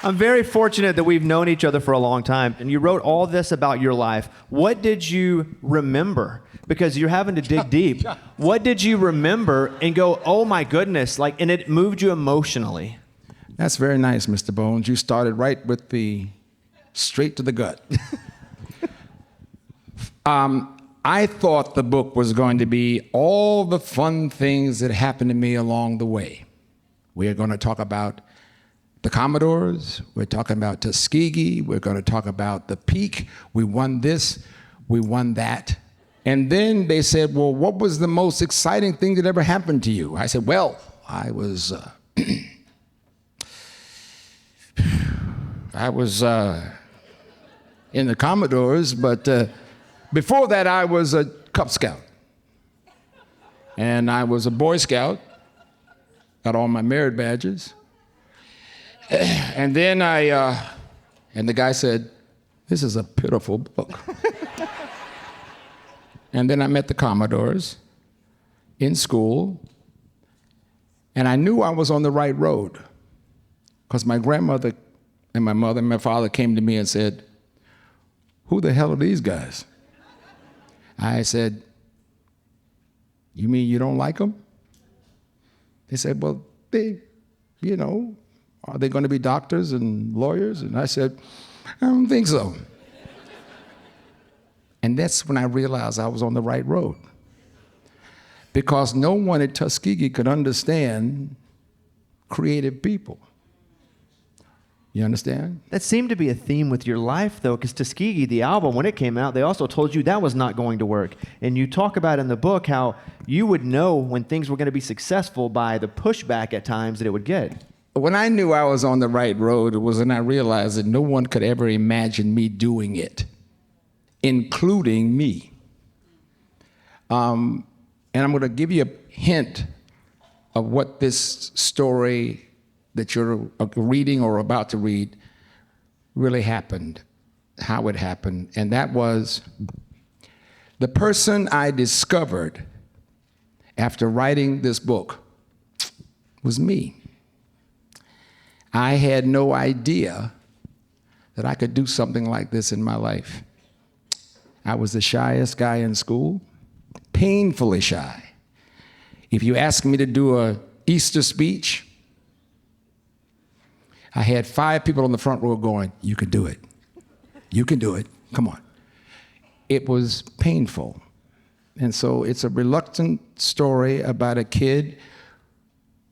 I'm very fortunate that we've known each other for a long time, and you wrote all this about your life. What did you remember? Because you're having to dig deep. What did you remember and go, oh my goodness, like, and it moved you emotionally? That's very nice, Mr. Bones. You started right with the straight to the gut. I thought the book was going to be all the fun things that happened to me along the way. We are going to talk about the Commodores, we're talking about Tuskegee, we're going to talk about the peak, we won this, we won that. And then they said, well, what was the most exciting thing that ever happened to you? I said, well, I was in the Commodores, but before that I was a Cub Scout. And I was a Boy Scout, got all my merit badges. And then and the guy said, this is a pitiful book. And then I met the Commodores in school, and I knew I was on the right road because my grandmother and my mother and my father came to me and said, who the hell are these guys? I said, you mean you don't like them? They said, well, are they going to be doctors and lawyers? And I said, I don't think so. And that's when I realized I was on the right road. Because no one at Tuskegee could understand creative people. You understand? That seemed to be a theme with your life, though, because Tuskegee, the album, when it came out, they also told you that was not going to work. And you talk about in the book how you would know when things were going to be successful by the pushback at times that it would get. When I knew I was on the right road, it was when I realized that no one could ever imagine me doing it, including me. And I'm going to give you a hint of what this story that you're reading or about to read really happened, how it happened. And that was the person I discovered after writing this book was me. I had no idea that I could do something like this in my life. I was the shyest guy in school, painfully shy. If you asked me to do an Easter speech, I had 5 people on the front row going, you can do it. You can do it. Come on. It was painful. And so it's a reluctant story about a kid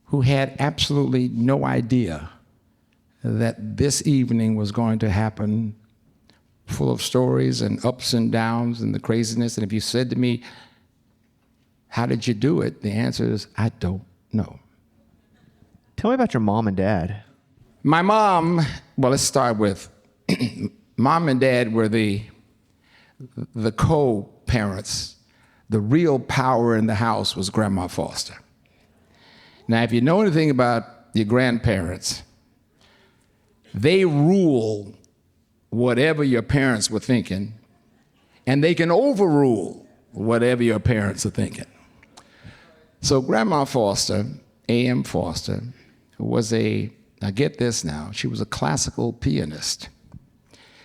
who had absolutely no idea that this evening was going to happen, full of stories and ups and downs and the craziness. And if you said to me, how did you do it? The answer is, I don't know. Tell me about your mom and dad. My mom, well, let's start with, mom and dad were the co-parents. The real power in the house was Grandma Foster. Now, if you know anything about your grandparents, they rule whatever your parents were thinking, and they can overrule whatever your parents are thinking. So Grandma Foster, A.M. Foster, was now get this now, she was a classical pianist.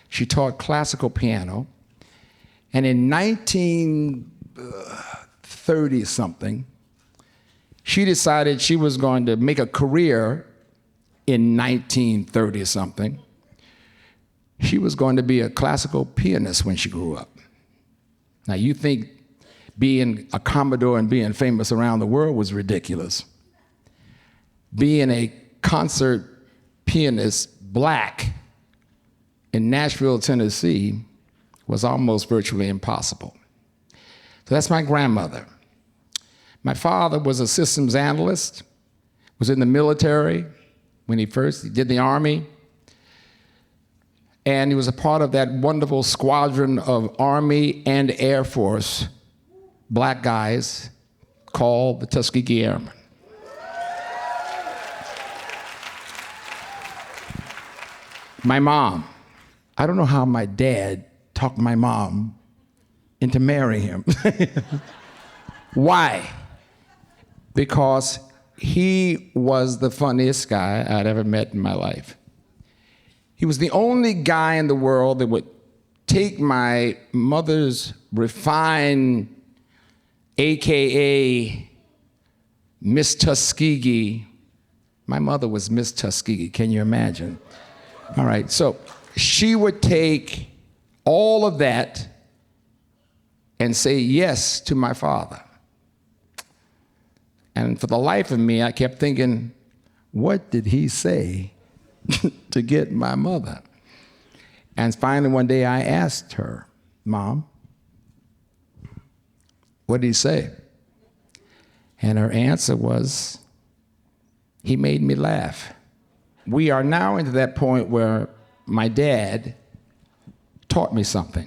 She taught classical piano, and in 1930-something, she decided she was going to make a career in 1930-something. She was going to be a classical pianist when she grew up. Now, you think being a Commodore and being famous around the world was ridiculous. Being a concert pianist, black, in Nashville, Tennessee, was almost virtually impossible. So that's my grandmother. My father was a systems analyst, was in the military when he did the Army, and he was a part of that wonderful squadron of Army and Air Force black guys called the Tuskegee Airmen. My mom, I don't know how my dad talked my mom into marrying him. Why? Because he was the funniest guy I'd ever met in my life. He was the only guy in the world that would take my mother's refined, AKA Miss Tuskegee. My mother was Miss Tuskegee, can you imagine? All right, so she would take all of that and say yes to my father. And for the life of me, I kept thinking, what did he say to get my mother? And finally one day I asked her, Mom, what did he say? And her answer was, he made me laugh. We are now into that point where my dad taught me something.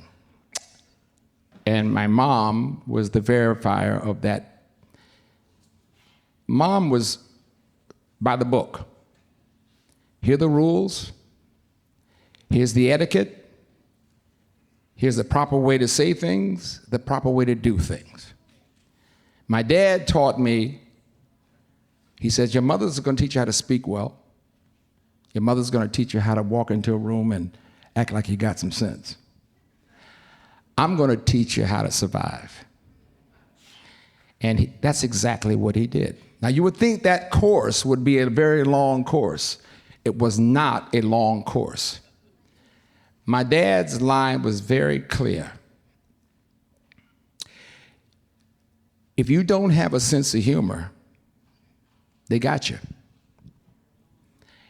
And my mom was the verifier of that. Mom was by the book. Here are the rules. Here's the etiquette. Here's the proper way to say things, the proper way to do things. My dad taught me, he says, your mother's going to teach you how to speak well. Your mother's going to teach you how to walk into a room and act like you got some sense. I'm going to teach you how to survive. And that's exactly what he did. Now, you would think that course would be a very long course. It was not a long course. My dad's line was very clear. If you don't have a sense of humor, they got you.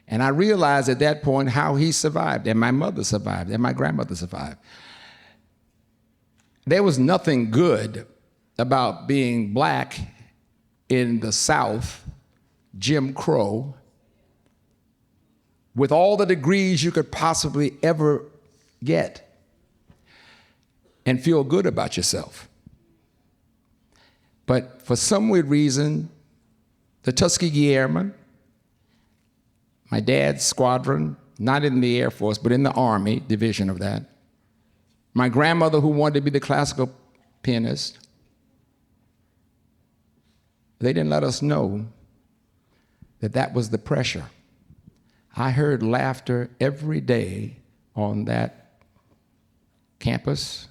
And I realized at that point how he survived, and my mother survived, and my grandmother survived. There was nothing good about being black in the South, Jim Crow, with all the degrees you could possibly ever get and feel good about yourself. But for some weird reason, the Tuskegee Airmen, my dad's squadron, not in the Air Force, but in the Army division of that, my grandmother who wanted to be the classical pianist, they didn't let us know that that was the pressure. I heard laughter every day on that campus,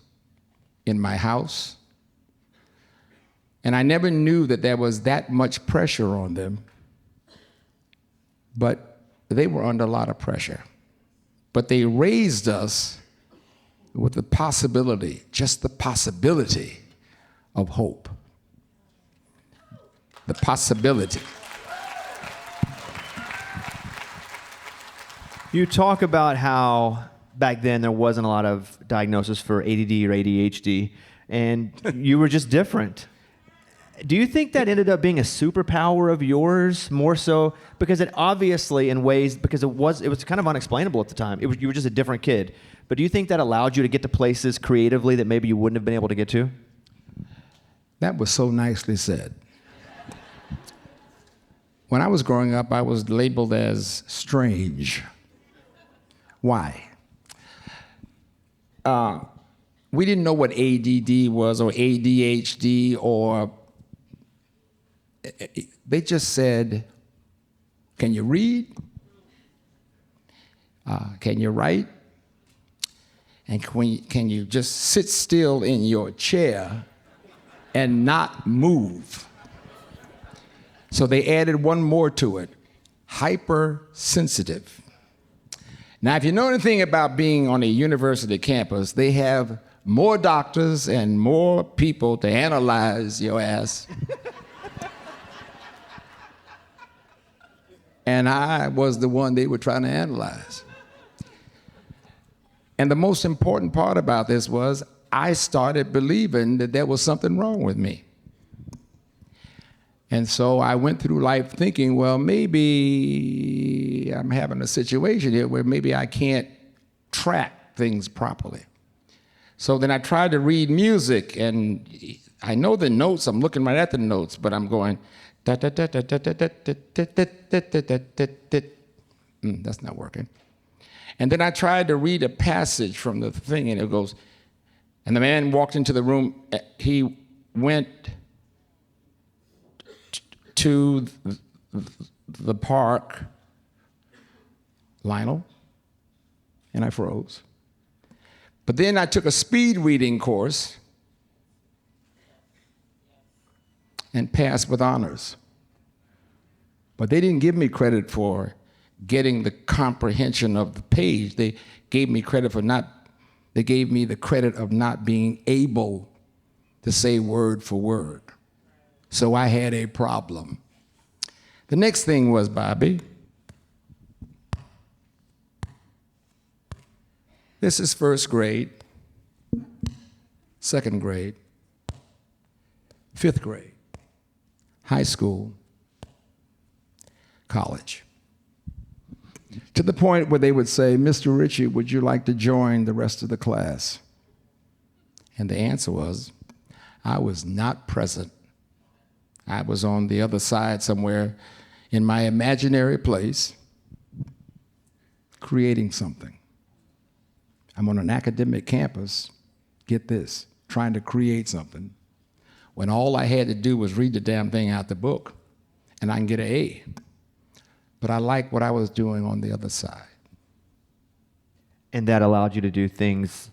in my house, and I never knew that there was that much pressure on them, but they were under a lot of pressure. But they raised us with the possibility, just the possibility of hope. The possibility. You talk about how back then there wasn't a lot of diagnosis for ADD or ADHD, and you were just different. Do you think that ended up being a superpower of yours more so? Because it obviously, in ways, because it was kind of unexplainable at the time. You were just a different kid. But do you think that allowed you to get to places creatively that maybe you wouldn't have been able to get to? That was so nicely said. When I was growing up, I was labeled as strange. Why? We didn't know what ADD was or ADHD or... They just said, can you read? Can you write? And can you just sit still in your chair and not move? So they added one more to it, hypersensitive. Now, if you know anything about being on a university campus, they have more doctors and more people to analyze your ass. And I was the one they were trying to analyze. And the most important part about this was I started believing that there was something wrong with me. And so I went through life thinking, well, maybe I'm having a situation here where maybe I can't track things properly. So then I tried to read music, and I know the notes, I'm looking right at the notes, but I'm going, that's not working. And then I tried to read a passage from the thing, and it goes, and the man walked into the room. He went to the park. Lionel, and I froze. But then I took a speed reading course and passed with honors. But they didn't give me credit for getting the comprehension of the page. They gave me the credit of not being able to say word for word. So I had a problem. The next thing was, Bobby, this is first grade, second grade, fifth grade, high school, college. To the point where they would say, Mr. Richie, would you like to join the rest of the class? And the answer was, I was not present. I was on the other side somewhere in my imaginary place, creating something. I'm on an academic campus, get this, trying to create something, when all I had to do was read the damn thing out the book, and I can get an A. But I liked what I was doing on the other side. And that allowed you to do things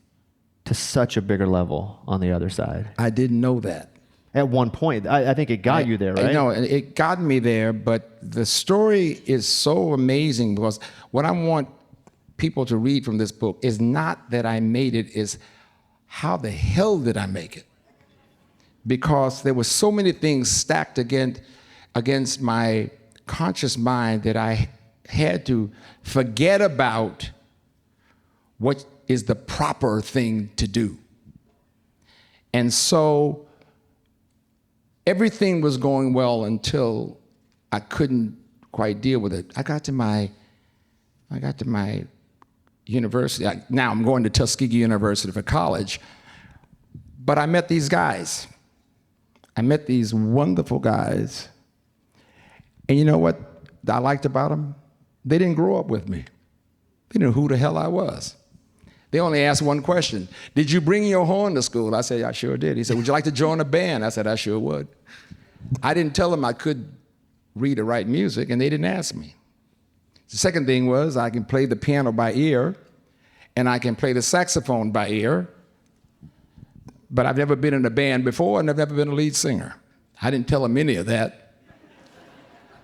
to such a bigger level on the other side. I didn't know that. At one point, I think it got you there, right? No, it got me there, but the story is so amazing because what I want people to read from this book is not that I made it, is how the hell did I make it? Because there were so many things stacked against my conscious mind that I had to forget about what is the proper thing to do. And so everything was going well until I couldn't quite deal with it. I got to my university. Now I'm going to Tuskegee University for college, but I met these guys. I met these wonderful guys. And you know what I liked about them? They didn't grow up with me. They knew who the hell I was. They only asked one question. Did you bring your horn to school? I said, I sure did. He said, would you like to join a band? I said, I sure would. I didn't tell them I could read or write music, and they didn't ask me. The second thing was I can play the piano by ear, and I can play the saxophone by ear, but I've never been in a band before, and I've never been a lead singer. I didn't tell them any of that,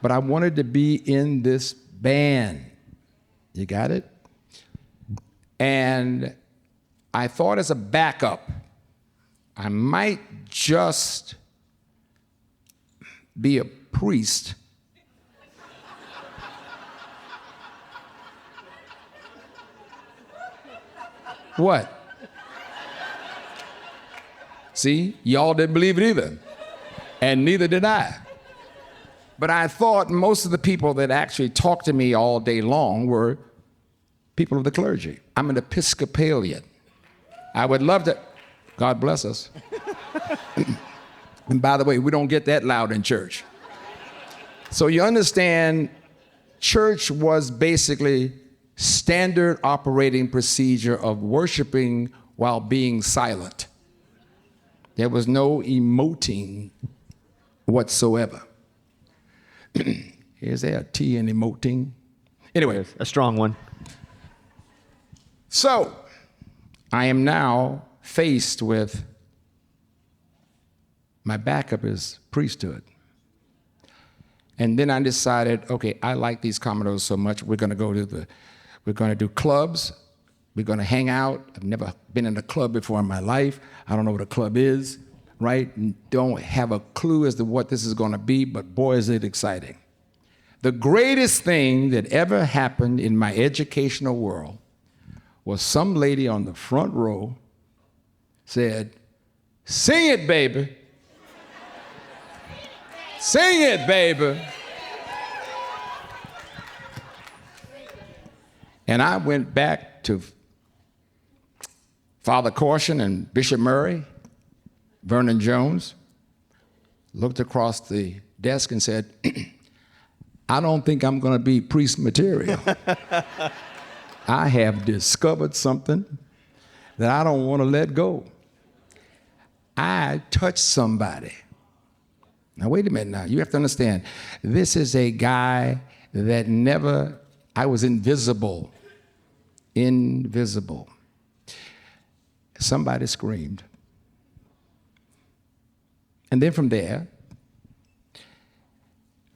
but I wanted to be in this band. You got it? And I thought as a backup, I might just be a priest. What? See, y'all didn't believe it either, and neither did I. But I thought most of the people that actually talked to me all day long were people of the clergy. I'm an Episcopalian. I would love to, God bless us. And by the way, we don't get that loud in church. So you understand, church was basically standard operating procedure of worshiping while being silent. There was no emoting whatsoever. Is there a T in emoting? Anyway. A strong one. So, I am now faced with my backup is priesthood. And then I decided, okay, I like these Commodores so much, we're gonna do clubs, we're gonna hang out. I've never been in a club before in my life. I don't know what a club is, right? Don't have a clue as to what this is gonna be, but boy, is it exciting. The greatest thing that ever happened in my educational world was some lady on the front row said, sing it, baby. Sing it, baby. And I went back to Father Caution and Bishop Murray, Vernon Jones, looked across the desk and said, I don't think I'm gonna be priest material. I have discovered something that I don't want to let go. I touched somebody. Now, wait a minute now. You have to understand, this is a guy that I was invisible invisible. Somebody screamed. And then from there,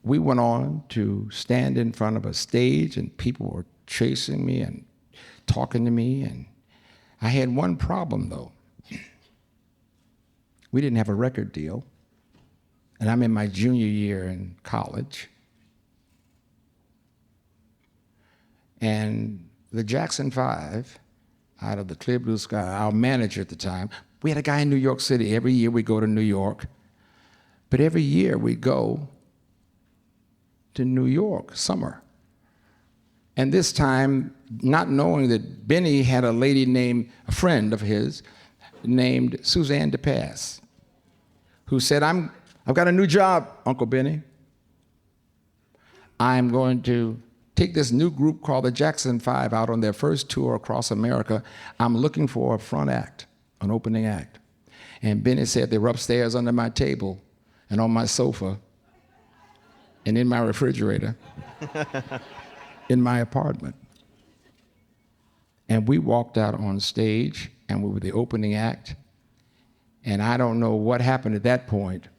we went on to stand in front of a stage, and people were chasing me and talking to me. And I had one problem, though. We didn't have a record deal, and I'm in my junior year in college. And the Jackson 5, out of the Clear Blue Sky, our manager at the time, we had a guy in New York City. Every year we go to New York. But every year we go to New York, summer. And this time, not knowing that Benny had a lady named, a friend of his, named Suzanne DePass, who said, I've got a new job, Uncle Benny. I'm going to take this new group called the Jackson 5 out on their first tour across America. I'm looking for a front act, an opening act. And Benny said they were upstairs under my table and on my sofa and in my refrigerator in my apartment. And we walked out on stage, and we were the opening act. And I don't know what happened at that point,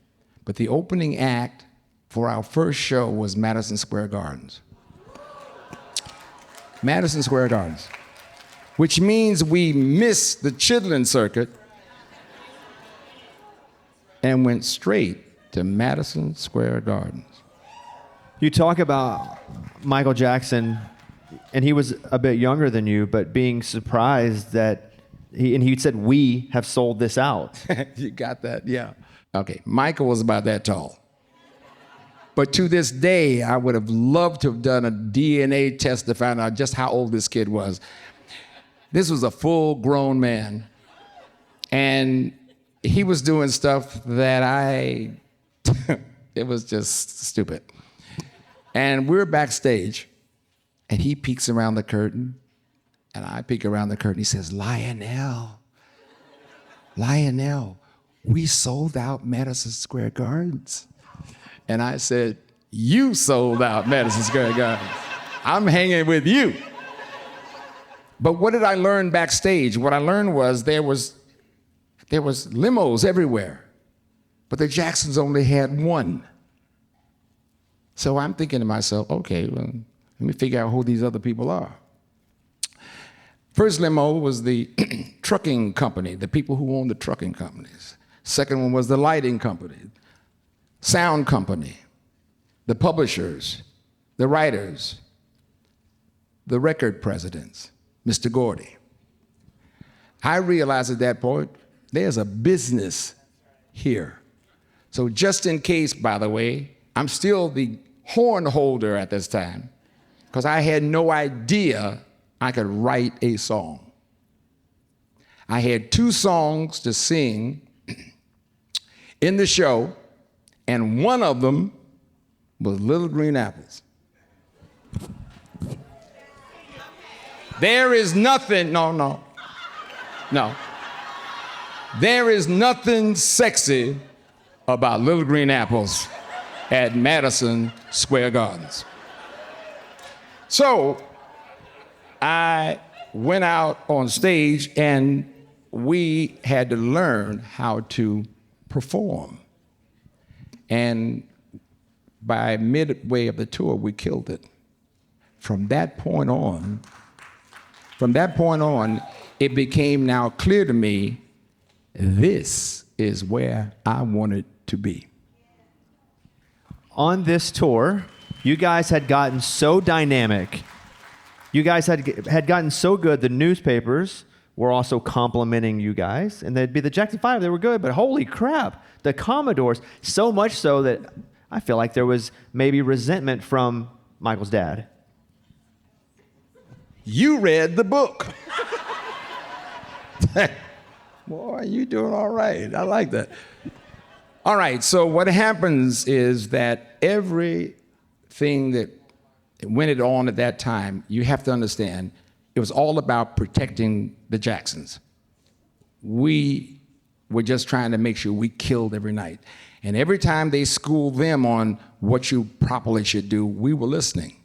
but the opening act for our first show was Madison Square Gardens. Madison Square Gardens, which means we missed the Chitlin circuit and went straight to Madison Square Gardens. You talk about Michael Jackson, and he was a bit younger than you, but being surprised that he said, we have sold this out. You got that? Yeah. Okay, Michael was about that tall. But to this day, I would have loved to have done a DNA test to find out just how old this kid was. This was a full-grown man. And he was doing stuff that it was just stupid. And we're backstage, and he peeks around the curtain, and I peek around the curtain. He says, Lionel, we sold out Madison Square Gardens. And I said, you sold out Madison Square Gardens. I'm hanging with you. But what did I learn backstage? What I learned was there was limos everywhere, but the Jacksons only had one. So I'm thinking to myself, okay, well, let me figure out who these other people are. First limo was the trucking company, the people who owned the trucking companies. Second one was the lighting company, sound company, the publishers, the writers, the record presidents, Mr. Gordy. I realized at that point, there's a business here. So just in case, by the way, I'm still the horn holder at this time, because I had no idea I could write a song. I had 2 songs to sing in the show, and one of them was Little Green Apples. There is nothing, no. There is nothing sexy about Little Green Apples at Madison Square Gardens. So I went out on stage, and we had to learn how to perform. And by midway of the tour, we killed it. From that point on, it became now clear to me, this is where I wanted to be. On this tour, you guys had gotten so dynamic. You guys had gotten so good, the newspapers were also complimenting you guys, and they'd be the Jackson 5, they were good, but holy crap, the Commodores, so much so that I feel like there was maybe resentment from Michael's dad. You read the book. Boy, you doing all right. I like that. All right, so what happens is that everything that went on at that time, you have to understand, it was all about protecting the Jacksons. We were just trying to make sure we killed every night. And every time they schooled them on what you properly should do, we were listening.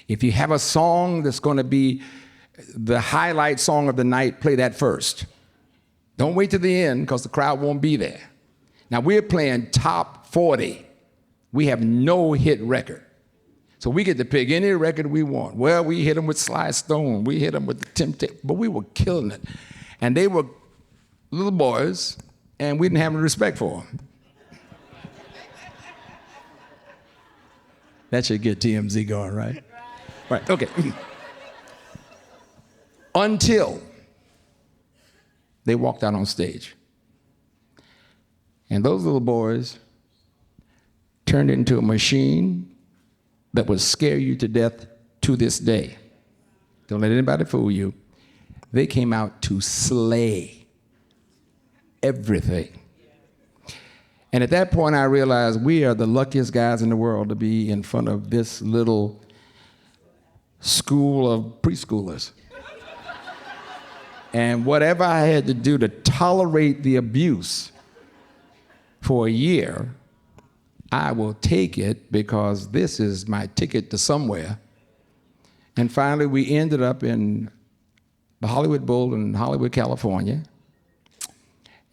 If you have a song that's going to be the highlight song of the night, play that first. Don't wait till the end because the crowd won't be there. Now we're playing top 40. We have no hit record. So we get to pick any record we want. Well, we hit them with Sly Stone. We hit them with the Temptation, but we were killing it. And they were little boys, and we didn't have any respect for them. That should get TMZ going, right? Right, okay. Until they walked out on stage. And those little boys turned into a machine that would scare you to death to this day. Don't let anybody fool you. They came out to slay everything. And at that point, I realized we are the luckiest guys in the world to be in front of this little school of preschoolers. And whatever I had to do to tolerate the abuse for a year, I will take it because this is my ticket to somewhere. And finally, we ended up in the Hollywood Bowl in Hollywood, California.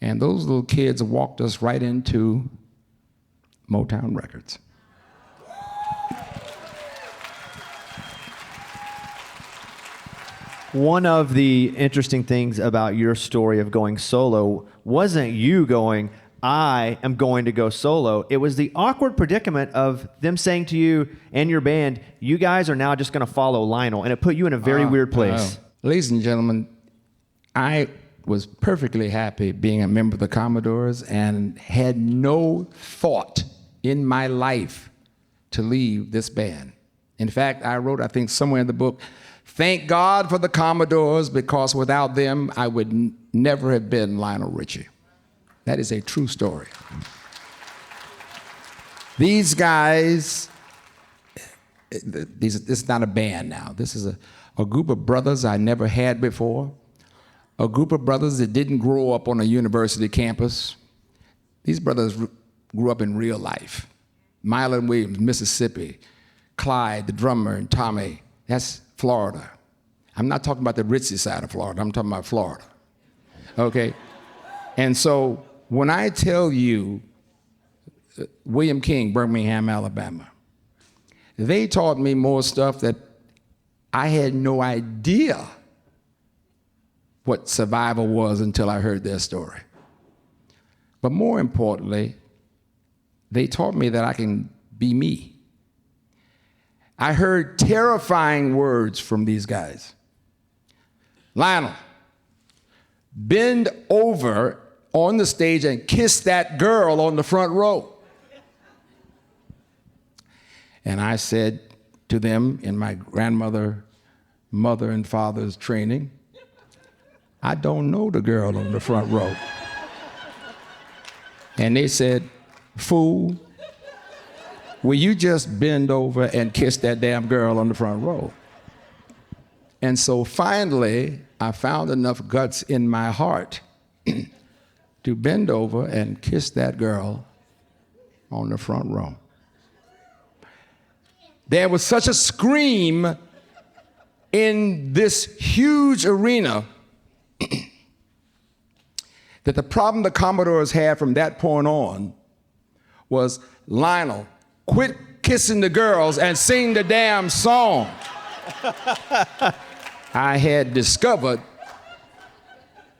And those little kids walked us right into Motown Records. One of the interesting things about your story of going solo wasn't you going, I am going to go solo. It was the awkward predicament of them saying to you and your band, you guys are now just going to follow Lionel. And it put you in a very weird place. Ladies and gentlemen, I was perfectly happy being a member of the Commodores and had no thought in my life to leave this band. In fact, I wrote, I think somewhere in the book, thank God for the Commodores because without them, I would never have been Lionel Richie. That is a true story. These guys, this is not a band now. This is a group of brothers I never had before, a group of brothers that didn't grow up on a university campus. These brothers grew up in real life. Mylon Williams, Mississippi. Clyde, the drummer, and Tommy, that's Florida. I'm not talking about the ritzy side of Florida. I'm talking about Florida, okay? And so when I tell you William King, Birmingham, Alabama, they taught me more stuff that I had no idea what survival was until I heard their story. But more importantly, they taught me that I can be me. I heard terrifying words from these guys. Lionel, bend over on the stage and kiss that girl on the front row. And I said to them in my grandmother, mother, and father's training, I don't know the girl on the front row. And they said, fool, will you just bend over and kiss that damn girl on the front row? And so finally, I found enough guts in my heart to bend over and kiss that girl on the front row. There was such a scream in this huge arena that the problem the Commodores had from that point on was, Lionel, quit kissing the girls and sing the damn song. I had discovered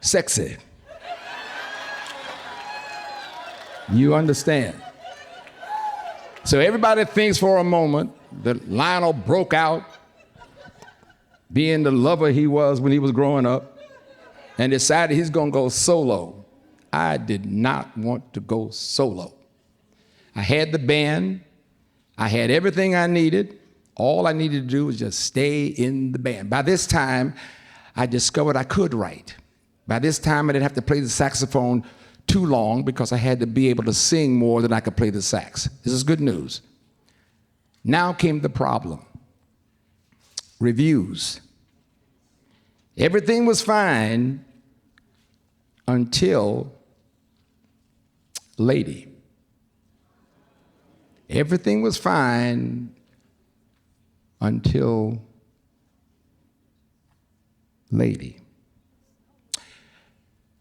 sexy. You understand? So everybody thinks for a moment that Lionel broke out, being the lover he was when he was growing up, and decided he's gonna go solo. I did not want to go solo. I had the band, I had everything I needed. All I needed to do was just stay in the band. By this time, I discovered I could write. By this time, I didn't have to play the saxophone too long because I had to be able to sing more than I could play the sax. This is good news. Now came the problem. Reviews. Everything was fine until Lady. Everything was fine until lady.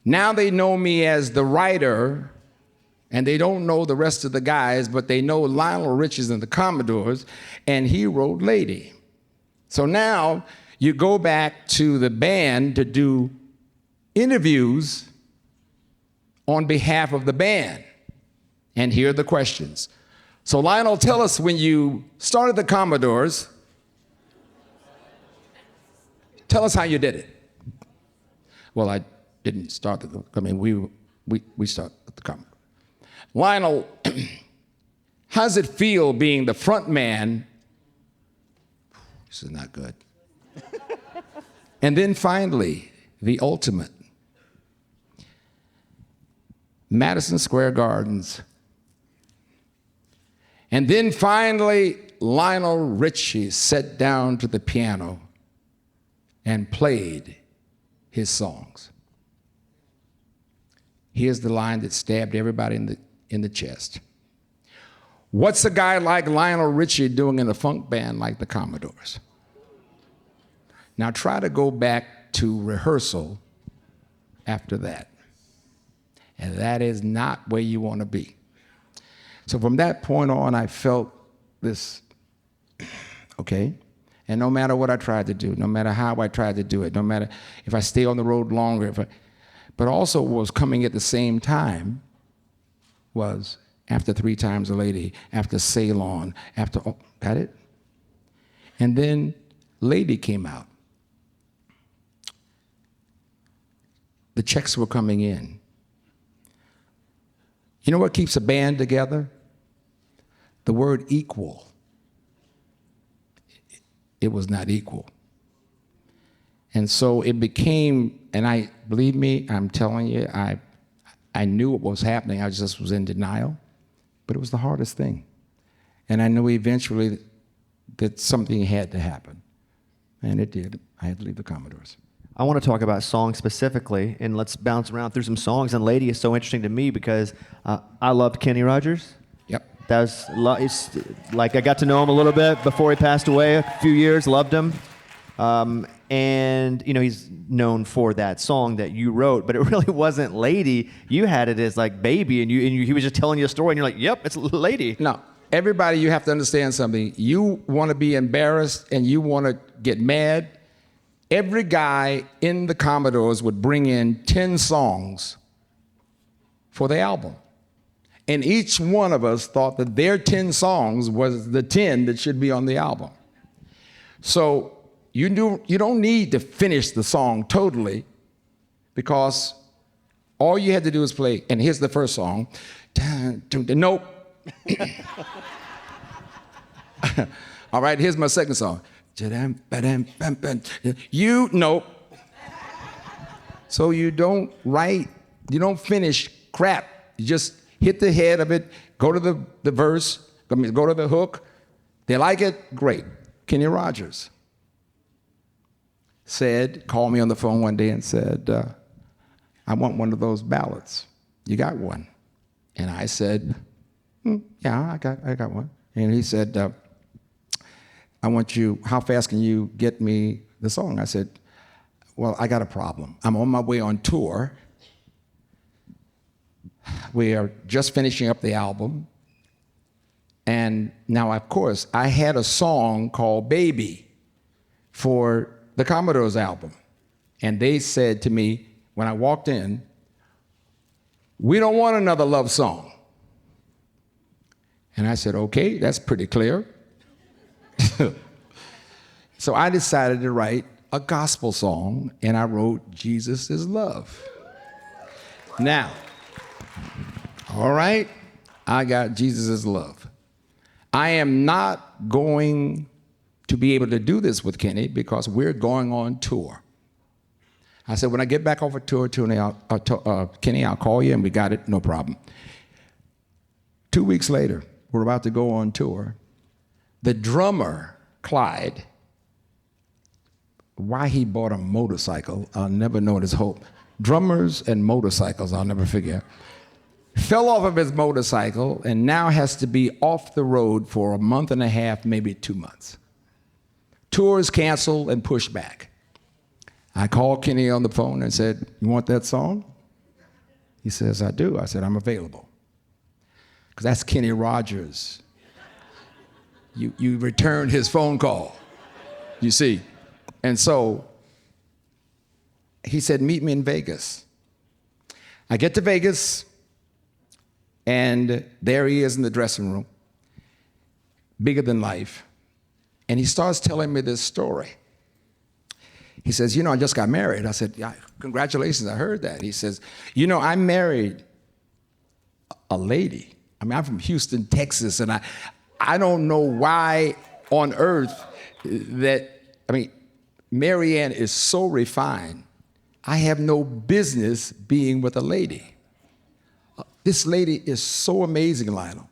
Now they know me as the writer, and they don't know the rest of the guys, but they know Lionel Richie's and the Commodores, and he wrote Lady. So now you go back to the band to do interviews on behalf of the band. And here are the questions. So Lionel, tell us, when you started the Commodores, tell us how you did it. Well, I didn't start we started the Commodores. Lionel, how does it feel being the front man? This is not good. And then finally, the ultimate. Madison Square Gardens. And then finally, Lionel Richie sat down to the piano and played his songs. Here's the line that stabbed everybody in the chest. What's a guy like Lionel Richie doing in a funk band like the Commodores? Now try to go back to rehearsal after that. And that is not where you want to be. So from that point on, I felt this, okay? And no matter what I tried to do, no matter how I tried to do it, no matter if I stay on the road longer, but also what was coming at the same time was After 3 Times a Lady, after Ceylon, got it? And then Lady came out. The checks were coming in. You know what keeps a band together? The word equal. It was not equal. And so it became, and believe me, I'm telling you, I knew what was happening. I just was in denial, but it was the hardest thing. And I knew eventually that something had to happen, and it did. I had to leave the Commodores. I want to talk about songs specifically, and let's bounce around through some songs. And Lady is so interesting to me because I loved Kenny Rogers. Yep. It's like I got to know him a little bit before he passed away, a few years, loved him. And, you know, he's known for that song that you wrote, but it really wasn't Lady. You had it as like Baby, and he was just telling you a story, and you're like, yep, it's Lady. No, everybody, you have to understand something. You want to be embarrassed and you want to get mad. Every guy in the Commodores would bring in 10 songs for the album. And each one of us thought that their 10 songs was the 10 that should be on the album. So you don't need to finish the song totally, because all you had to do is play, and here's the first song. Nope. All right, here's my second song. Nope. So you don't write, you don't finish crap. You just hit the head of it, go to the verse, go to the hook. They like it, great. Kenny Rogers called me on the phone one day and said, I want one of those ballads. You got one? And I said, yeah, I got one. And he said, I want you, how fast can you get me the song? I said, well, I got a problem. I'm on my way on tour. We are just finishing up the album. And now, of course, I had a song called Baby for the Commodores album. And they said to me, when I walked in, we don't want another love song. And I said, okay, that's pretty clear. So I decided to write a gospel song, and I wrote Jesus is Love. Now, all right, I got Jesus is Love. I am not going to be able to do this with Kenny because we're going on tour. I said, when I get back off a tour, Kenny, I'll call you, and we got it, no problem. 2 weeks later, we're about to go on tour. The drummer, Clyde, why he bought a motorcycle, I'll never know his hope. Drummers and motorcycles, I'll never figure. Fell off of his motorcycle and now has to be off the road for a month and a half, maybe 2 months. Tours canceled and pushed back. I called Kenny on the phone and said, you want that song? He says, I do. I said, I'm available. Because that's Kenny Rogers. You returned his phone call, you see. And so he said, meet me in Vegas. I get to Vegas, and there he is in the dressing room, bigger than life. And he starts telling me this story. He says, I just got married. I said, yeah, congratulations, I heard that. He says, I married a lady. I'm from Houston, Texas, and I don't know why on earth Marianne is so refined. I have no business being with a lady. This lady is so amazing, Lionel.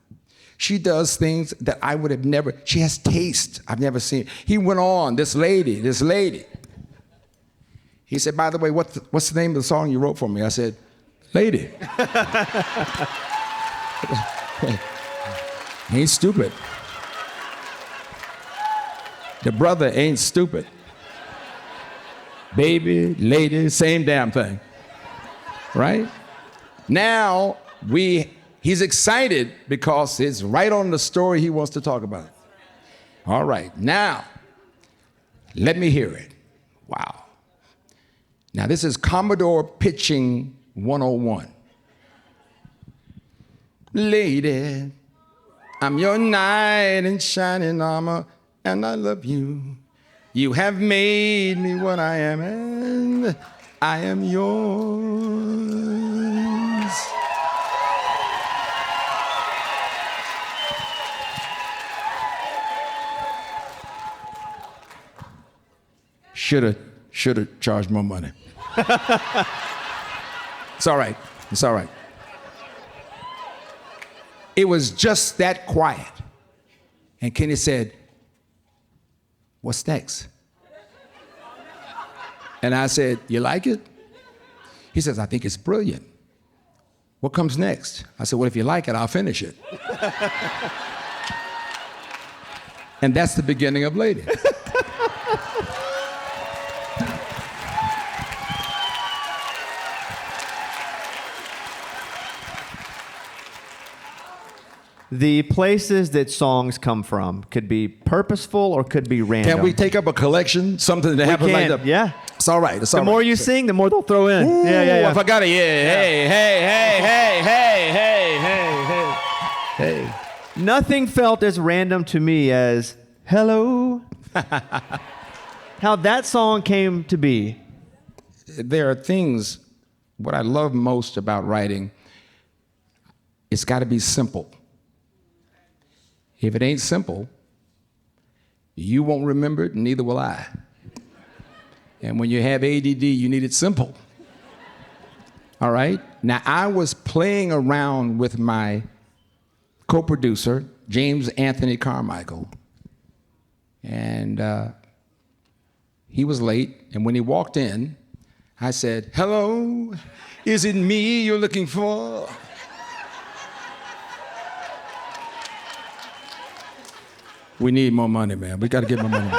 She does things that I would have never, she has taste I've never seen. He went on, this lady. He said, by the way, what's the name of the song you wrote for me? I said, Lady. He ain't stupid. The brother ain't stupid. Baby, lady, same damn thing. Right? Now, he's excited because it's right on the story he wants to talk about. All right, now, let me hear it. Wow. Now, this is Commodore pitching 101. Lady, I'm your knight in shining armor, and I love you. You have made me what I am, and I am yours. Shoulda charged more money. It's all right. It's all right. It was just that quiet. And Kenny said, what's next? And I said, you like it? He says, I think it's brilliant. What comes next? I said, well, if you like it, I'll finish it. And that's the beginning of Lady. The places that songs come from could be purposeful or could be random. Can we take up a collection? Something that happened like that? Yeah. It's all right. It's all the right. more you sing, the more they'll throw in. Ooh, Yeah. If I got it, yeah. Hey. Nothing felt as random to me as hello. How that song came to be. There are things, what I love most about writing, it's got to be simple. If it ain't simple, you won't remember it, and neither will I. And when you have ADD, you need it simple. All right? Now, I was playing around with my co-producer, James Anthony Carmichael, and he was late, and when he walked in, I said, hello, is it me you're looking for? We need more money, man. We got to get more money.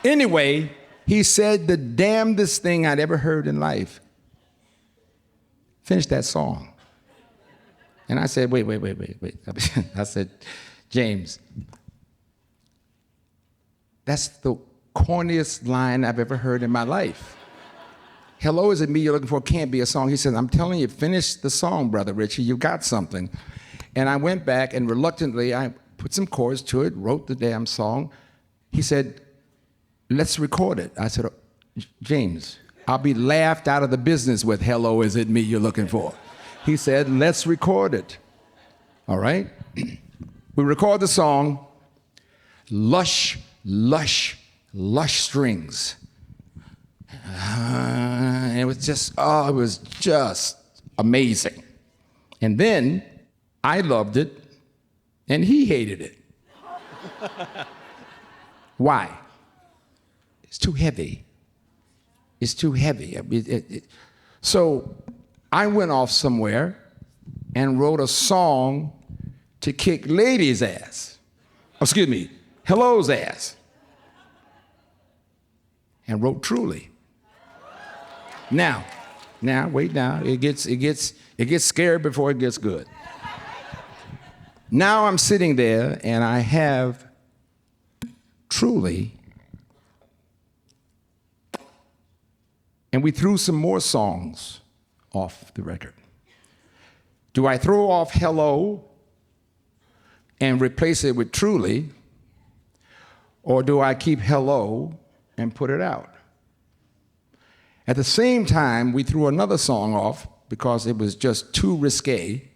Anyway, he said the damnedest thing I'd ever heard in life. Finish that song. And I said, wait. I said, James, that's the corniest line I've ever heard in my life. Hello, is it me you're looking for? Can't be a song. He said, I'm telling you, finish the song, Brother Richie. You got something. And I went back and reluctantly, I put some chords to it, wrote the damn song. He said, let's record it. I said, James, I'll be laughed out of the business with hello, is it me you're looking for? He said, let's record it. All right? We record the song, lush, lush, lush strings. It was just amazing. And then I loved it, and he hated it. Why? It's too heavy. It's too heavy. So I went off somewhere and wrote a song to kick Lady's ass. Hello's ass. And wrote Truly. Now, wait now. It gets scary before it gets good. Now I'm sitting there and I have truly, and we threw some more songs off the record. Do I throw off Hello and replace it with Truly, or do I keep Hello and put it out? At the same time, we threw another song off because it was just too risque,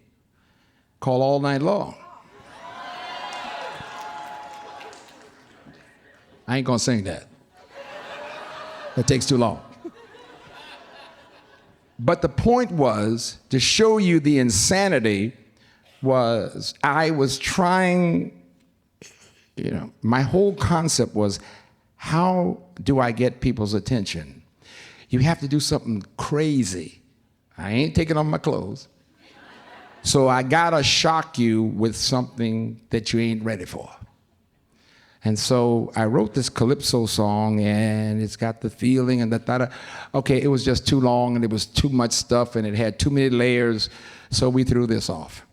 called All Night Long. I ain't gonna sing that. That takes too long. But the point was to show you the insanity was I was trying, my whole concept was, how do I get people's attention? You have to do something crazy. I ain't taking off my clothes. So I gotta shock you with something that you ain't ready for. And so I wrote this calypso song, and it's got the feeling and the thought. Okay, it was just too long, and it was too much stuff, and it had too many layers, so we threw this off.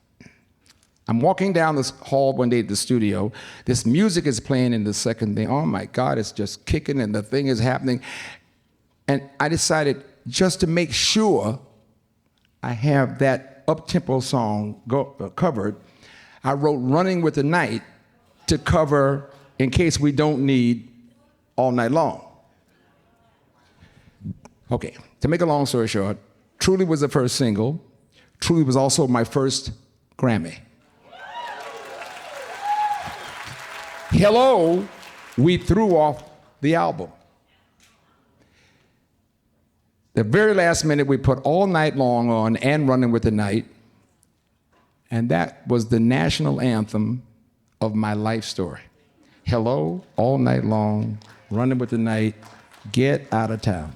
I'm walking down this hall one day at the studio. This music is playing in the second thing. Oh my God, it's just kicking, and the thing is happening. And I decided, just to make sure I have that up-tempo song covered, I wrote Running with the Night to cover in case we don't need All Night Long. Okay, to make a long story short, Truly was the first single. Truly was also my first Grammy. Hello, we threw off the album. The very last minute, we put All Night Long on and Running with the Night, and that was the national anthem of my life story. Hello, All Night Long, Running with the Night, Get Out of Town.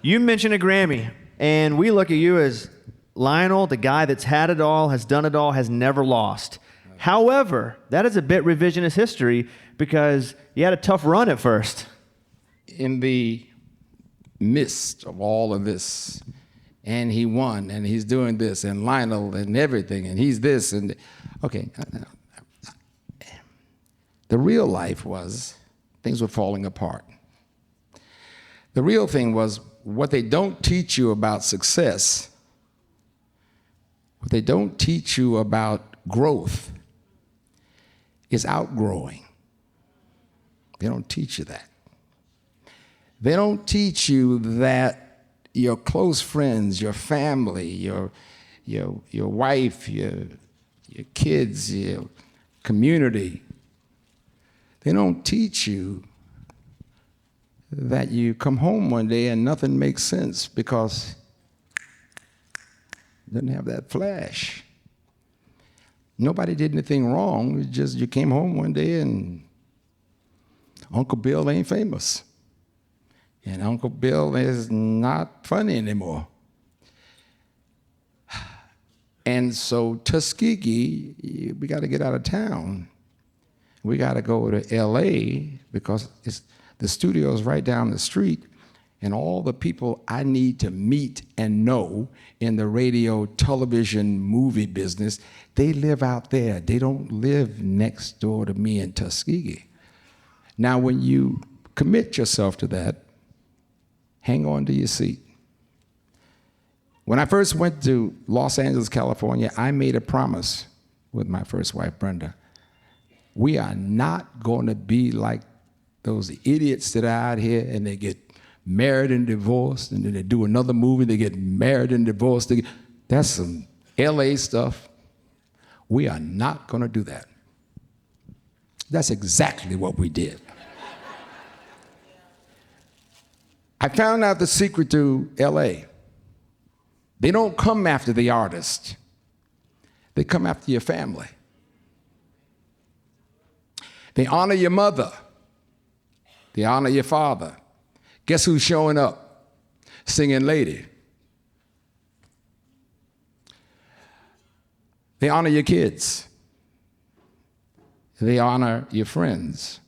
You mentioned a Grammy, and we look at you as Lionel, the guy that's had it all, has done it all, has never lost. However, that is a bit revisionist history because you had a tough run at first. In the midst of all of this, and he won, and he's doing this, and Lionel, and everything, and he's this, and okay. The real life was things were falling apart. The real thing was what they don't teach you about success, what they don't teach you about growth is outgrowing. They don't teach you that. They don't teach you that your close friends, your family, your wife, your kids, your community, they don't teach you that you come home one day and nothing makes sense because it doesn't have that flash. Nobody did anything wrong. It's just you came home one day and Uncle Bill ain't famous. And Uncle Bill is not funny anymore. And so Tuskegee, we got to get out of town. We got to go to LA because the studio is right down the street, and all the people I need to meet and know in the radio, television, movie business, they live out there. They don't live next door to me in Tuskegee. Now, when you commit yourself to that, hang on to your seat. When I first went to Los Angeles, California, I made a promise with my first wife, Brenda. We are not going to be like those idiots that are out here and they get married and divorced, and then they do another movie, they get married and divorced. That's some LA stuff. We are not going to do that. That's exactly what we did. I found out the secret to LA. They don't come after the artist. They come after your family. They honor your mother. They honor your father. Guess who's showing up? Singing Lady. They honor your kids. They honor your friends.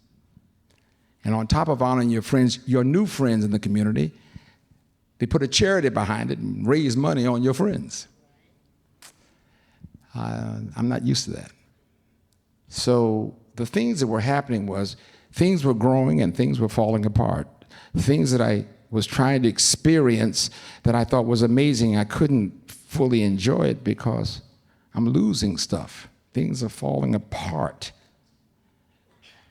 And on top of honoring your friends, your new friends in the community, They put a charity behind it and raise money on your friends. I'm not used to that. So the things that were happening was things were growing and things were falling apart. Things that I was trying to experience that I thought was amazing, I couldn't fully enjoy it because I'm losing stuff. Things are falling apart.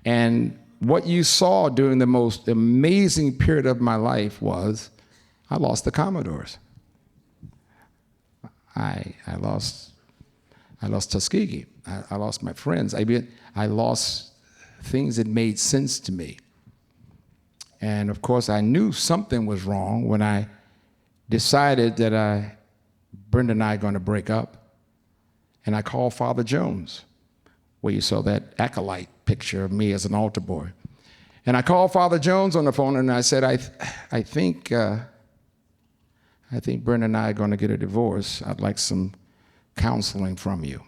And what you saw during the most amazing period of my life was I lost the Commodores. I lost Tuskegee. I lost my friends. I lost things that made sense to me. And of course, I knew something was wrong when I decided that Brenda and I are going to break up. And I called Father Jones, where you saw that acolyte picture of me as an altar boy. And I called Father Jones on the phone and I said, I think Brenda and I are going to get a divorce. I'd like some counseling from you.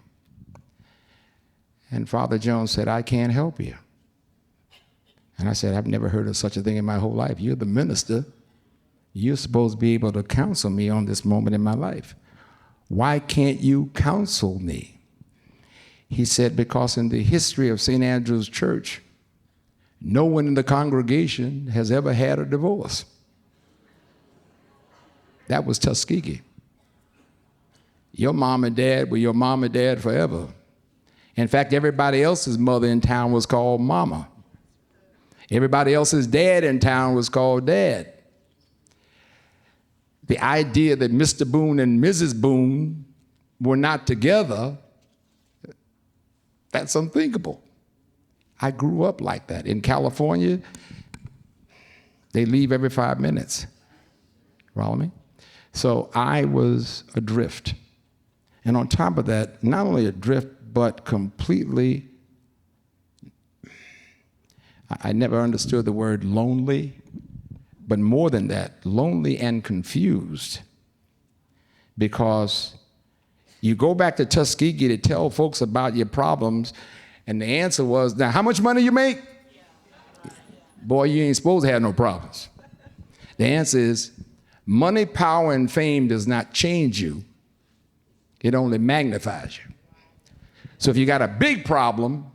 And Father Jones said, I can't help you. And I said, I've never heard of such a thing in my whole life. You're the minister. You're supposed to be able to counsel me on this moment in my life. Why can't you counsel me? He said, because in the history of St. Andrew's Church, no one in the congregation has ever had a divorce. That was Tuskegee. Your mom and dad were your mom and dad forever. In fact, everybody else's mother in town was called mama. Everybody else's dad in town was called dad. The idea that Mr. Boone and Mrs. Boone were not together, that's unthinkable. I grew up like that. In California, they leave every 5 minutes. Follow me? So I was adrift. And on top of that, not only adrift, but completely, I never understood the word lonely, but more than that, lonely and confused. Because you go back to Tuskegee to tell folks about your problems, and the answer was, now, how much money you make? Boy, you ain't supposed to have no problems. The answer is, money, power, and fame does not change you. It only magnifies you. So if you got a big problem,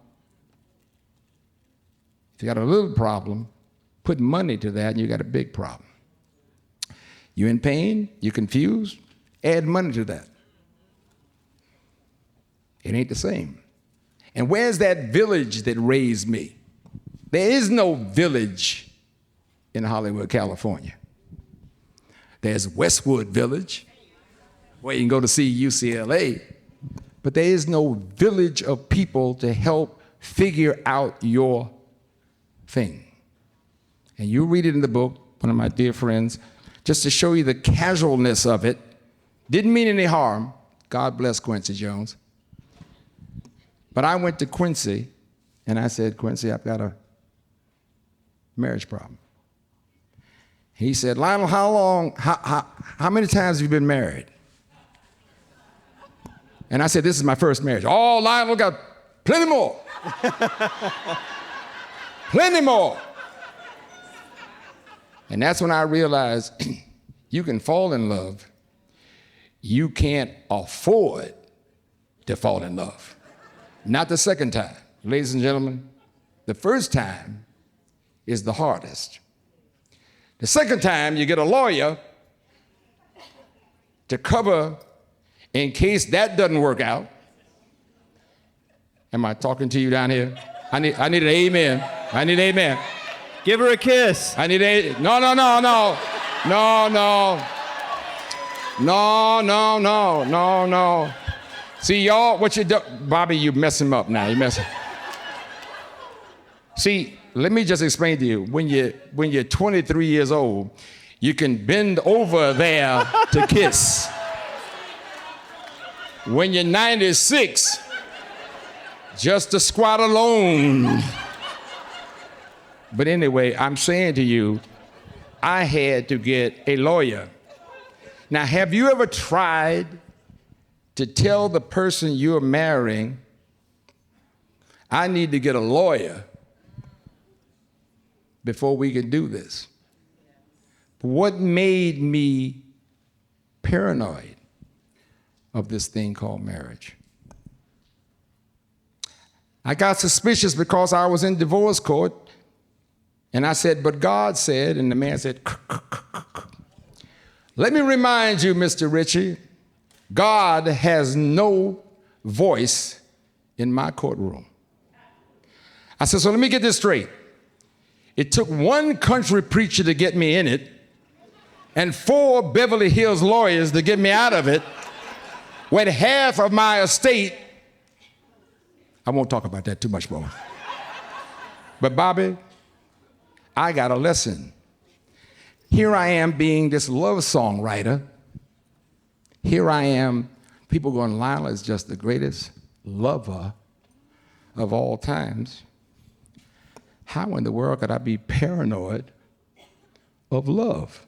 if you got a little problem, put money to that and you got a big problem. You're in pain, you're confused, add money to that. It ain't the same. And where's that village that raised me? There is no village in Hollywood, California. There's Westwood Village, where you can go to see UCLA, but there is no village of people to help figure out your thing. And you read it in the book, one of my dear friends, just to show you the casualness of it. Didn't mean any harm. God bless Quincy Jones. But I went to Quincy and I said, Quincy, I've got a marriage problem. He said, Lionel, how many times have you been married? And I said, this is my first marriage. Oh, Lionel, got plenty more. Plenty more. And that's when I realized you can fall in love. You can't afford to fall in love. Not the second time. Ladies and gentlemen, the first time is the hardest. The second time, you get a lawyer to cover in case that doesn't work out. Am I talking to you down here? I need an amen. I need an amen. Give her a kiss. I need a, no. See, y'all, what you do, Bobby, you mess him up now. You mess him. See, let me just explain to you. When you're 23 years old, you can bend over there to kiss. When you're 96, just to squat alone. But anyway, I'm saying to you, I had to get a lawyer. Now, have you ever tried to tell the person you're marrying, I need to get a lawyer before we can do this? what made me paranoid of this thing called marriage. I got suspicious because I was in divorce court, and I said, but God said, and the man said, let me remind you, Mr. Richie, God has no voice in my courtroom. I said, so let me get this straight. It took one country preacher to get me in it, and 4 Beverly Hills lawyers to get me out of it, with half of my estate. I won't talk about that too much more. But Bobby, I got a lesson. Here I am being this love songwriter. Here I am, people going, Lionel is just the greatest lover of all times. How in the world could I be paranoid of love?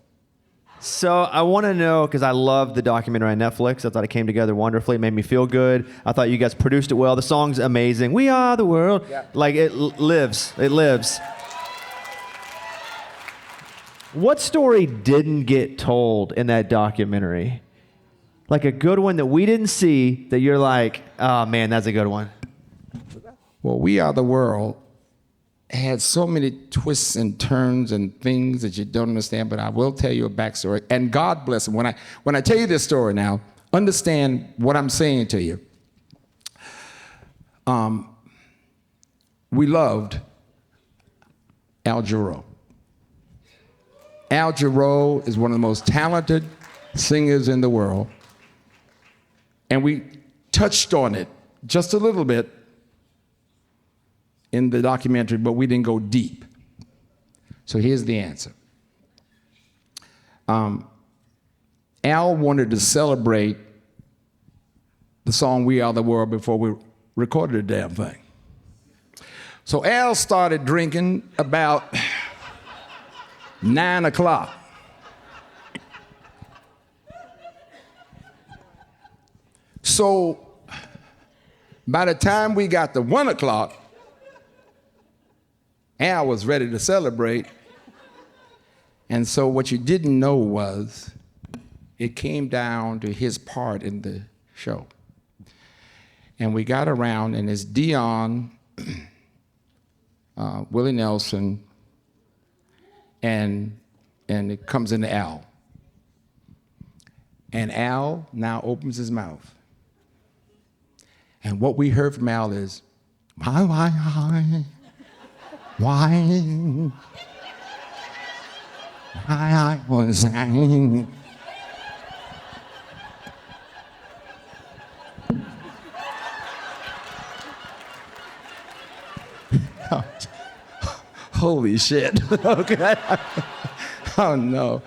So I want to know, because I love the documentary on Netflix. I thought it came together wonderfully. It made me feel good. I thought you guys produced it well. The song's amazing. We are the world. Yeah. Like, it lives. It lives. What story didn't get told in that documentary? Like a good one that we didn't see that you're like, oh, man, that's a good one. Well, We Are the World had so many twists and turns and things that you don't understand, but I will tell you a backstory. And God bless him. When I tell you this story now, understand what I'm saying to you. We loved Al Jarreau. Al Jarreau is one of the most talented singers in the world. And we touched on it just a little bit in the documentary, but we didn't go deep. So here's the answer. Al wanted to celebrate the song We Are the World before we recorded the damn thing. So Al started drinking about 9 o'clock. So by the time we got to 1 o'clock, Al was ready to celebrate. And so what you didn't know was it came down to his part in the show. And we got around, and it's Dion, Willie Nelson, and it comes into Al. And Al now opens his mouth. And what we heard from Al is, why, I was hanging. Holy shit. Okay. Oh no.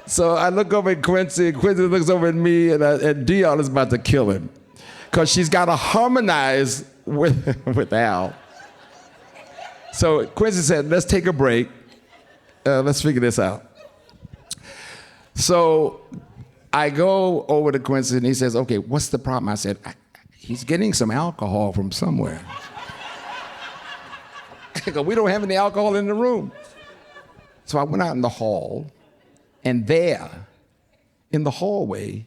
So I look over at Quincy, and Quincy looks over at me, and Dion is about to kill him. Because she's got to harmonize with Al. So Quincy said, let's take a break. Let's figure this out. So I go over to Quincy, and he says, okay, what's the problem? I said, he's getting some alcohol from somewhere. I go, we don't have any alcohol in the room. So I went out in the hall, and there, in the hallway,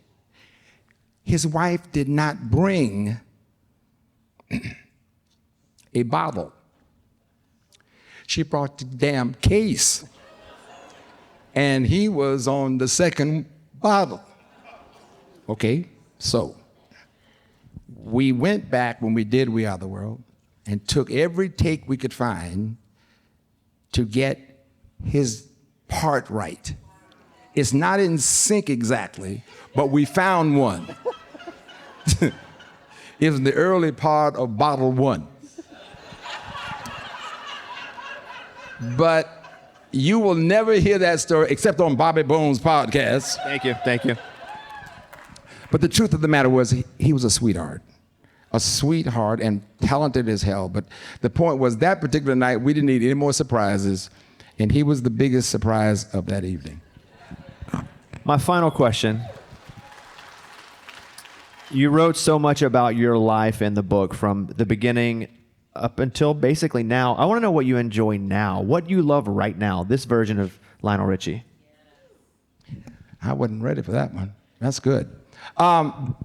his wife did not bring a bottle. She brought the damn case. And he was on the second bottle. Okay, so we went back when we did We Are the World and took every take we could find to get his part right. It's not in sync exactly, but we found one. It was the early part of bottle 1. But you will never hear that story except on Bobby Bones' podcast. Thank you, thank you. But the truth of the matter was he was a sweetheart and talented as hell. But the point was that particular night, we didn't need any more surprises, and he was the biggest surprise of that evening. My final question. You wrote so much about your life in the book from the beginning up until basically now. I want to know what you enjoy now, what you love right now, this version of Lionel Richie. I wasn't ready for that one. That's good. You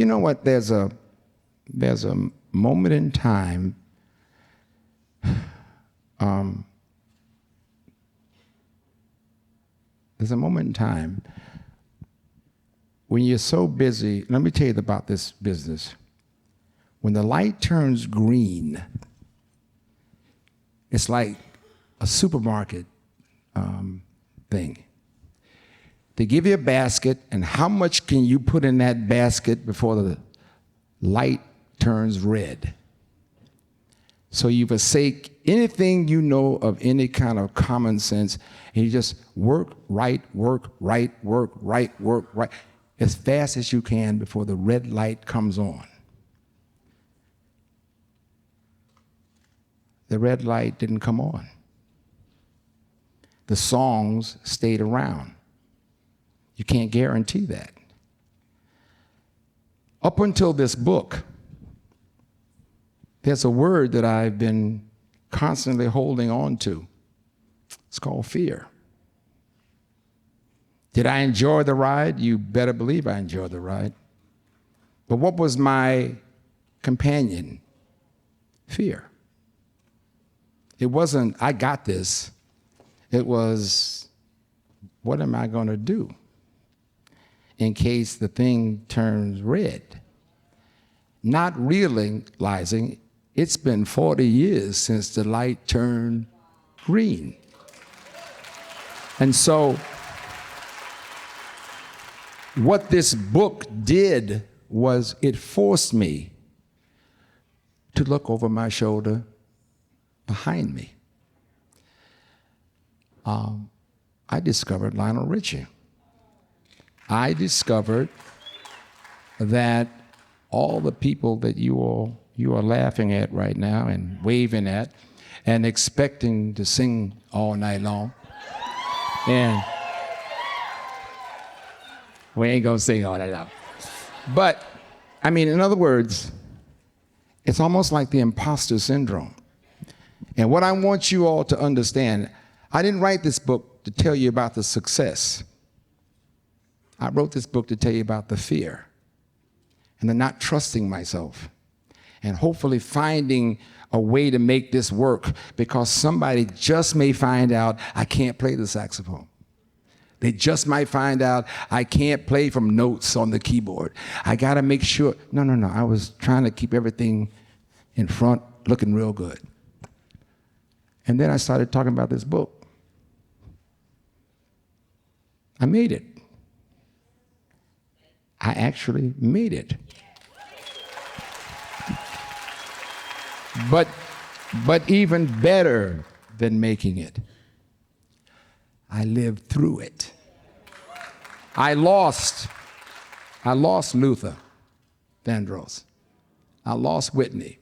know what? There's a moment in time. There's a moment in time when you're so busy. Let me tell you about this business. When the light turns green, it's like a supermarket thing. They give you a basket, and how much can you put in that basket before the light turns red? So you forsake anything you know of any kind of common sense, and you just work right, as fast as you can before the red light comes on. The red light didn't come on. The songs stayed around. You can't guarantee that. Up until this book, there's a word that I've been constantly holding on to. It's called fear. Did I enjoy the ride? You better believe I enjoyed the ride. But what was my companion? Fear. It wasn't, I got this. It was, what am I going to do in case the thing turns red? Not realizing it's been 40 years since the light turned green. And so what this book did was it forced me to look over my shoulder behind me. I discovered Lionel Richie. I discovered that all the people that you are laughing at right now and waving at and expecting to sing all night long, and we ain't gonna sing all night long. But, I mean, in other words, it's almost like the imposter syndrome. And what I want you all to understand, I didn't write this book to tell you about the success. I wrote this book to tell you about the fear and the not trusting myself and hopefully finding a way to make this work, because somebody just may find out I can't play the saxophone. They just might find out I can't play from notes on the keyboard. I gotta make sure, no, I was trying to keep everything in front looking real good. And then I started talking about this book. I made it. I actually made it. But even better than making it, I lived through it. I lost Luther Vandross. I lost Whitney.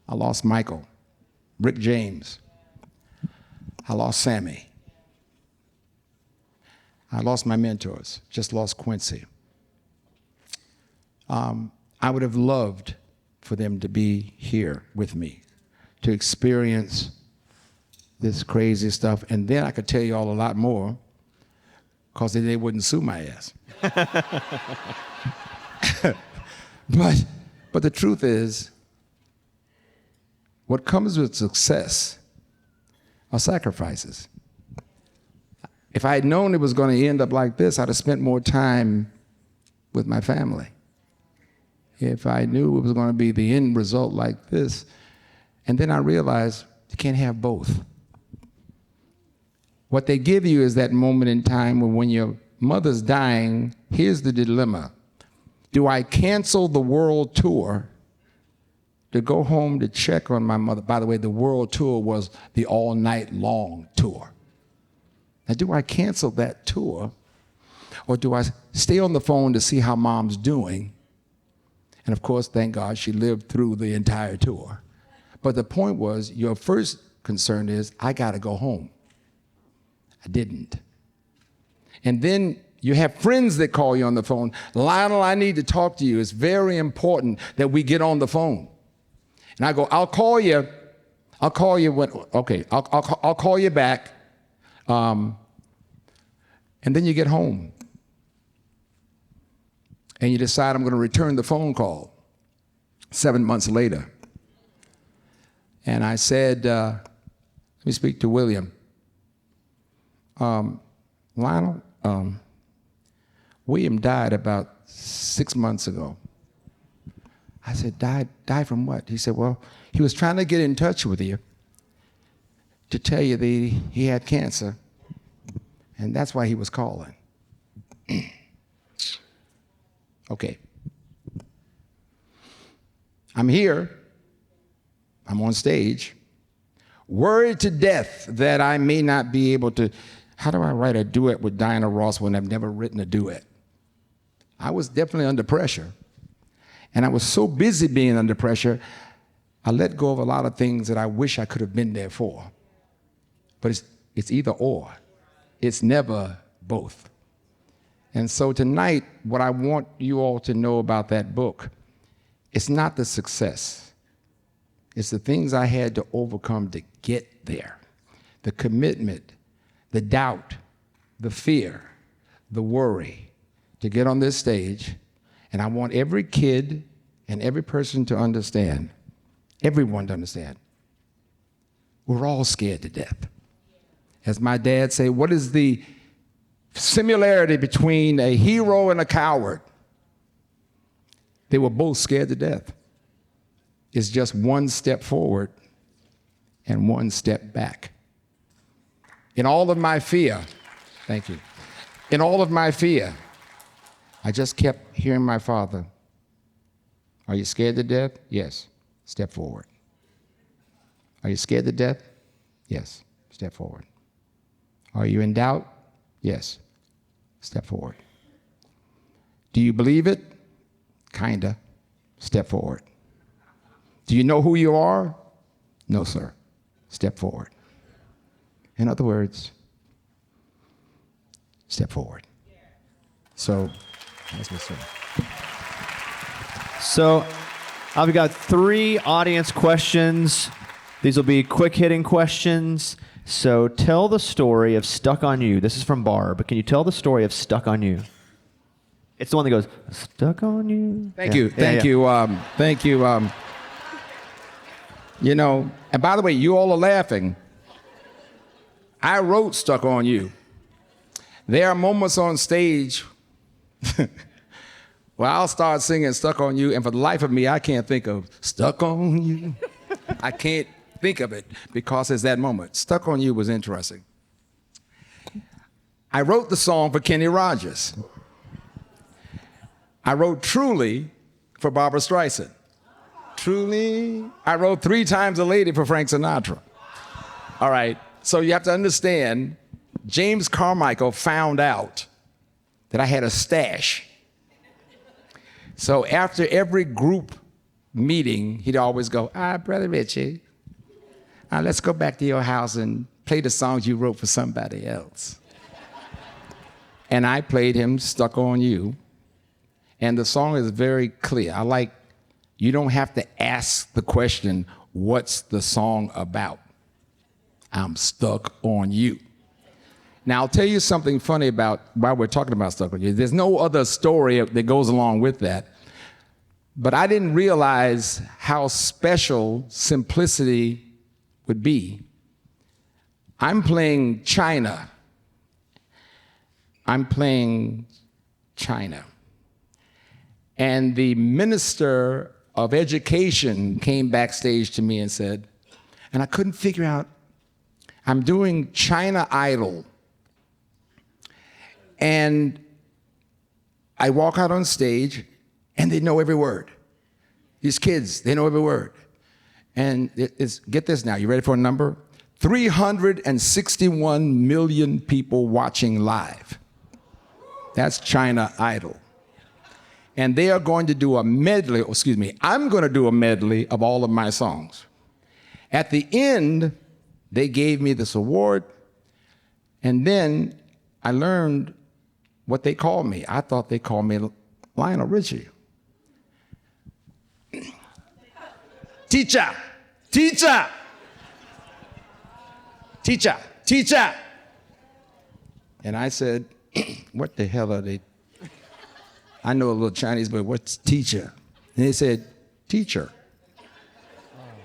I lost Michael, Rick James. I lost Sammy. I lost my mentors, just lost Quincy. I would have loved for them to be here with me, to experience this crazy stuff, and then I could tell you all a lot more, because then they wouldn't sue my ass. But the truth is, what comes with success are sacrifices. If I had known it was going to end up like this, I'd have spent more time with my family. If I knew it was going to be the end result like this, and then I realized you can't have both. What they give you is that moment in time when your mother's dying, here's the dilemma. Do I cancel the world tour to go home to check on my mother? By the way, the world tour was the all night long tour. Now, do I cancel that tour, or do I stay on the phone to see how mom's doing? And of course, thank God she lived through the entire tour. But the point was, your first concern is, I gotta go home. I didn't. And then you have friends that call you on the phone. Lionel, I need to talk to you. It's very important that we get on the phone. And I go, I'll call you. I'll call you when, okay, I'll call you back. And then you get home and you decide, I'm going to return the phone call 7 months later. And I said, let me speak to William. Lionel, William died about 6 months ago. I said, died from what? He said, well, he was trying to get in touch with you to tell you that he had cancer, and that's why he was calling. Okay. I'm here. I'm on stage, worried to death that I may not be able to. How do I write a duet with Diana Ross when I've never written a duet? I was definitely under pressure. And I was so busy being under pressure, I let go of a lot of things that I wish I could have been there for. But it's either or. It's never both. And so tonight, what I want you all to know about that book, it's not the success. It's the things I had to overcome to get there. The commitment, the doubt, the fear, the worry, to get on this stage. And I want every kid and every person to understand, everyone to understand, we're all scared to death. As my dad said, what is the similarity between a hero and a coward? They were both scared to death. It's just one step forward and one step back. In all of my fear, thank you. In all of my fear, I just kept hearing my father. Are you scared to death? Yes. Step forward. Are you scared to death? Yes. Step forward. Are you in doubt? Yes. Step forward. Do you believe it? Kinda. Step forward. Do you know who you are? No, sir. Step forward. In other words, step forward. So, that's what's up. So, I've got 3 audience questions. These will be quick hitting questions. So, tell the story of Stuck on You. This is from Barb, but can you tell the story of Stuck on You? It's the one that goes, Stuck on You. Thank you. Thank you. You know, and by the way, you all are laughing. I wrote Stuck on You. There are moments on stage where I'll start singing Stuck on You, and for the life of me, I can't think of Stuck on You. I can't think of it because it's that moment. Stuck on You was interesting. I wrote the song for Kenny Rogers. I wrote Truly for Barbra Streisand. Truly. I wrote 3 Times a Lady for Frank Sinatra. All right. So you have to understand, James Carmichael found out that I had a stash. So after every group meeting, he'd always go, Brother Richie, let's go back to your house and play the songs you wrote for somebody else. And I played him Stuck on You. And the song is very clear. You don't have to ask the question, what's the song about? I'm stuck on you. Now, I'll tell you something funny about why we're talking about Stuck on You. There's no other story that goes along with that. But I didn't realize how special simplicity would be. I'm playing China. And the minister of education came backstage to me and said, and I couldn't figure out, I'm doing China Idol. And I walk out on stage and they know every word. These kids, they know every word. And get this now, you ready for a number? 361 million people watching live. That's China Idol. And they are going to do a medley, I'm going to do a medley of all of my songs. At the end, they gave me this award, and then I learned what they called me. I thought they called me Lionel Richie. Teacher, teacher, teacher, teacher. And I said, what the hell are they? I know a little Chinese, but what's teacher? And they said, teacher.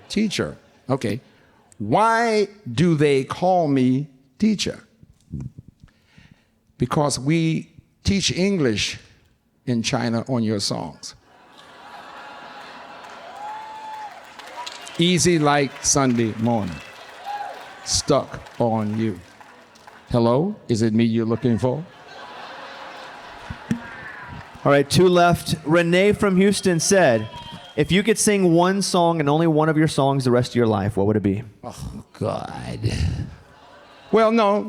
Teacher. Okay. Why do they call me teacher? Because we teach English in China on your songs. Easy like Sunday morning. Stuck on you. Hello? Is it me you're looking for? All right, 2 left. Renee from Houston said, if you could sing one song and only one of your songs the rest of your life, what would it be? Oh, God. Well, no.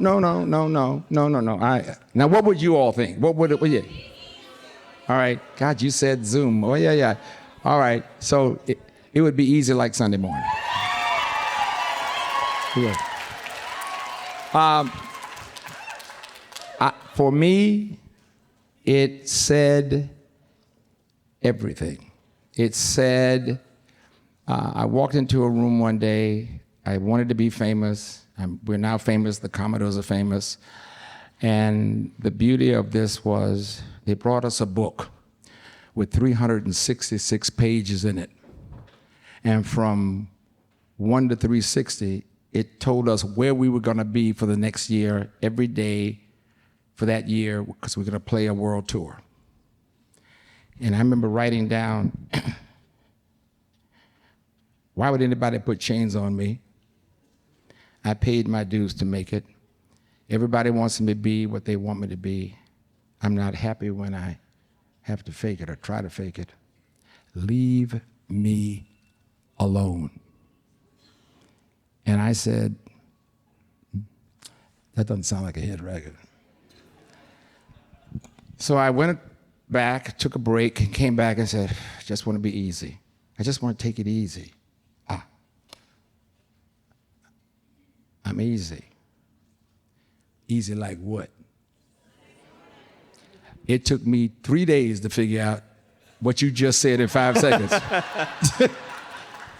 Now, what would you all think? What would it be? All right. God, you said Zoom. Oh, yeah. All right. So it would be easy like Sunday morning. Yeah. For me, it said everything. It said, I walked into a room one day. I wanted to be famous. We're now famous. The Commodores are famous. And the beauty of this was they brought us a book with 366 pages in it. And from 1 to 360, it told us where we were going to be for the next year, every day for that year, because we're going to play a world tour. And I remember writing down, why would anybody put chains on me? I paid my dues to make it. Everybody wants me to be what they want me to be. I'm not happy when I have to fake it or try to fake it. Leave me alone. And I said, that doesn't sound like a hit record. So I went back, took a break, and came back and said, I just want to be easy. I just want to take it easy. I'm easy. Easy like what? It took me 3 days to figure out what you just said in 5 seconds.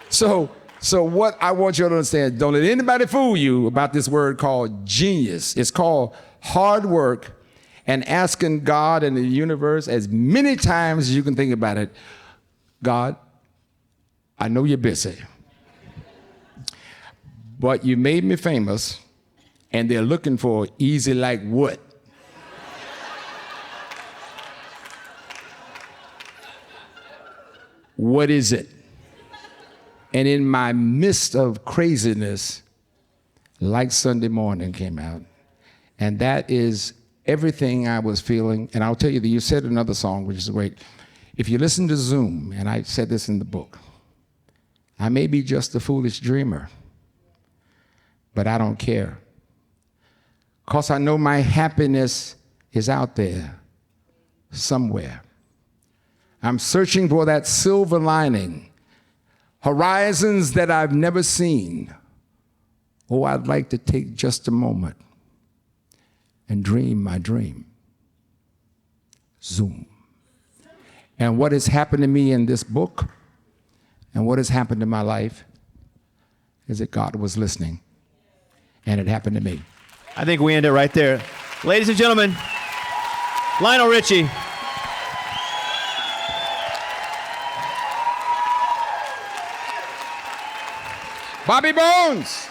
So what I want you to understand, don't let anybody fool you about this word called genius. It's called hard work and asking God and the universe as many times as you can think about it, God, I know you're busy, but you made me famous, and they're looking for easy like what? What is it? And in my midst of craziness, like Sunday morning came out, and that is everything I was feeling. And I'll tell you that you said another song, which is great. If you listen to Zoom, and I said this in the book, I may be just a foolish dreamer, but I don't care. Because I know my happiness is out there somewhere. I'm searching for that silver lining, horizons that I've never seen. Oh, I'd like to take just a moment and dream my dream. Zoom. And what has happened to me in this book and what has happened in my life is that God was listening, and it happened to me. I think we end it right there. Ladies and gentlemen, Lionel Richie. Bobby Bones.